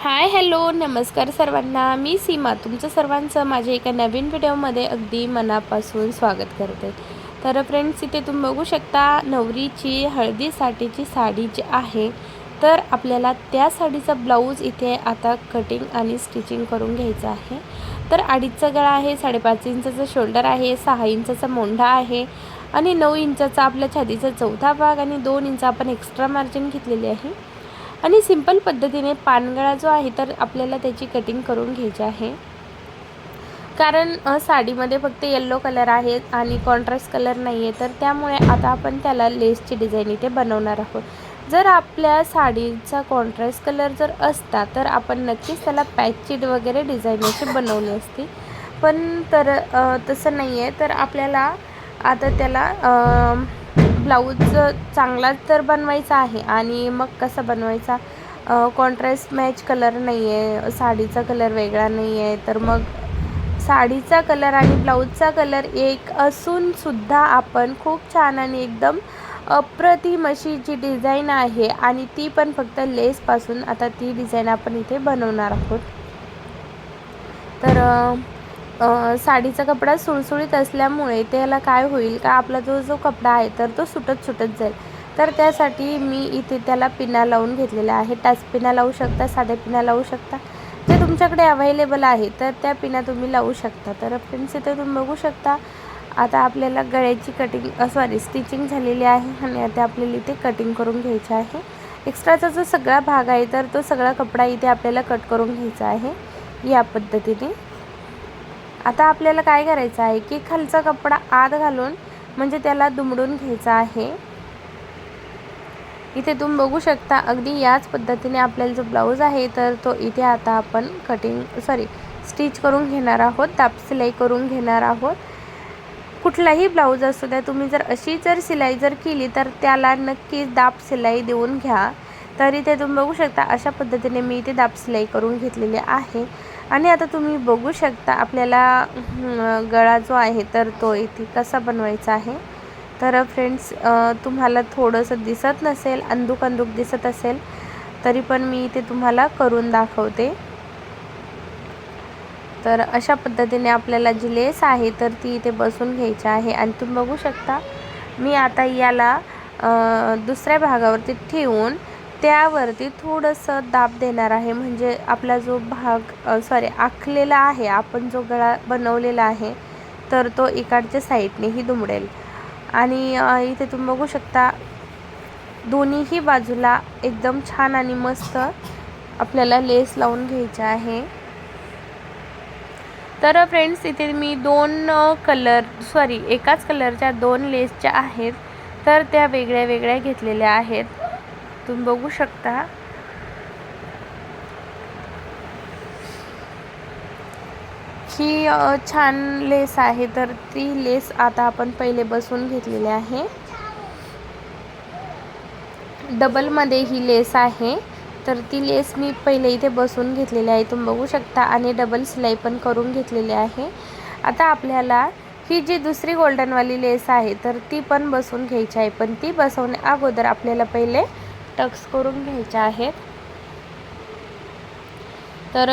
Hi hello नमस्कार सर्वांना. मी सीमा तुमचं सर्वांचं माझ्या एका नवीन व्हिडिओमध्ये अगदी मनापासून स्वागत करते. तर फ्रेंड्स, इथे तुम्ही बघू शकता नवरीची हळदीसाठीची साडी जी आहे, तर आपल्याला त्या साडीचा ब्लाऊज इथे आता कटिंग आणि स्टिचिंग करून घ्यायचं आहे. तर 2.5चा गळा आहे, 5.5 इंचाचा शोल्डर आहे, 6 इंचाचा मोंढा आहे आणि 9 इंचाचा आपल्या छातीचा चौथा भाग आणि 2 इंच आपण एक्स्ट्रा मार्जिन घेतलेली आहे. आणि सिंपल पद्धतीने पानगळा जो आहे तर आपल्याला त्याची कटिंग करून घ्यायची आहे. कारण साडीमध्ये फक्त येल्लो कलर आहे आणि कॉन्ट्रास्ट कलर नाही आहे, तर त्यामुळे आता आपण त्याला लेसची डिझाईन इथे बनवणार आहोत. जर आपल्या साडीचा कॉन्ट्रास्ट कलर जर असता तर आपण नक्कीच त्याला पॅचची वगैरे डिझाईन अशी बनवली असती, पण तसं नाही आहे. तर आपल्याला आता त्याला ब्लाऊज चांगला तर बनवायचा आहे. आणि मग कसा बनवायचा, कॉन्ट्रास्ट मॅच कलर नाही आहे, साडीचा कलर वेगळा नाही आहे, तर मग साडीचा कलर आणि ब्लाऊजचा कलर एक असूनसुद्धा आपण खूप छान आणि एकदम अप्रतिम अशी जी डिझाईन आहे आणि ती पण फक्त लेसपासून आता ती डिझाईन आपण इथे बनवणार आहोत. तर साडीचा कपडा सुळसुळीत असल्यामुळे त्याला काय होईल का, आपला जो कपडा आहे तर तो सुटत जाईल. तर त्यासाठी मी इथे त्याला पिना लावून घेतलेल्या आहे. टाच पिना लावू शकता, साध्या पिना लावू शकता, जे तुमच्याकडे अवेलेबल आहे तर त्या पिना तुम्ही लावू शकता. तर फ्रेंड्स, इथे तुम्ही बघू शकता आता आपल्याला गळ्याची स्टिचिंग झालेली आहे आणि आता आपल्याला इथे कटिंग करून घ्यायची आहे. एक्स्ट्राचा जो सगळा भाग आहे तर तो सगळा कपडा इथे आपल्याला कट करून घ्यायचा आहे या पद्धतीने. आता आपल्याला काय करायचं आहे की खालचा कपडा आत घालून म्हणजे त्याला दुमडून घ्यायचा आहे. इथे तुम्ही बघू शकता अगदी याच पद्धतीने आपल्याला जो ब्लाऊज आहे तर तो इथे आता आपण स्टिच करून घेणार आहोत, दाब सिलाई करून घेणार आहोत. कुठलाही ब्लाऊज असू द्या, तुम्ही जर अशी सिलाई केली तर त्याला नक्कीच दाब सिलाई देऊन घ्या. तर इथे तुम्ही बघू शकता अशा पद्धतीने मी इथे दाब सिलाई करून घेतलेली आहे. आणि आता तुम्ही बघू शकता आपल्याला गळा जो आहे तर तो इथे कसा बनवायचा आहे. तर फ्रेंड्स, तुम्हाला थोडंसं दिसत नसेल, अंदूक दिसत असेल, तरी पण मी इथे तुम्हाला करून दाखवते. तर अशा पद्धतीने आपल्याला जी लेस आहे तर ती इथे बसून घ्यायची आहे. आणि तुम्ही बघू शकता मी आता याला दुसऱ्या भागावरती ठेवून त्यावरती थोडंसं दाब देणार आहे. म्हणजे आपला जो भाग आखलेला आहे, आपण जो गळा बनवलेला आहे तर तो इकडच्या साईडनेही दुमडेल. आणि इथे तुम्ही बघू शकता दोन्हीही बाजूला एकदम छान आणि मस्त आपल्याला लेस लावून घ्यायची आहे. तर फ्रेंड्स, इथे मी एकाच कलरच्या 2 लेसच्या आहेत तर त्या वेगळ्या घेतलेल्या आहेत. तुम्ही बघू शकता ही छान लेस आहे. तर ती लेस आता आपण पहिले बसवून घेतलेली आहे. डबलमध्ये ही लेस आहे तर ती लेस मी पहिले इथे बसवून घेतलेली आहे, तुम्ही बघू शकता. आणि डबल सिलाई पण करून घेतलेली आहे. आता आपल्याला ही जी दुसरी गोल्डनवाली लेस आहे तर ती पण बसवून घ्यायची आहे, पण ती बसवण्या अगोदर आपल्याला पहिले टक्स करून घ्यायच्या आहेत. तर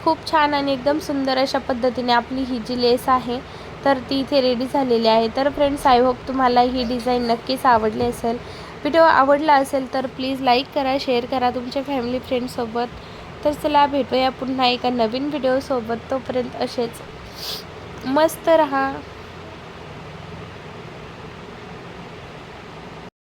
खूप छान आणि एकदम सुंदर अशा पद्धतीने आपली ही जी लेस आहे तर ती इथे रेडी झालेली आहे. तर फ्रेंड्स, आय होप तुम्हाला ही डिझाईन नक्कीच आवडली असेल. व्हिडिओ आवडला असेल तर प्लीज लाईक करा, शेअर करा तुमच्या फॅमिली फ्रेंड्ससोबत. तर चला भेटूया पुन्हा एका नवीन व्हिडिओसोबत. तोपर्यंत असेच मस्त रहा.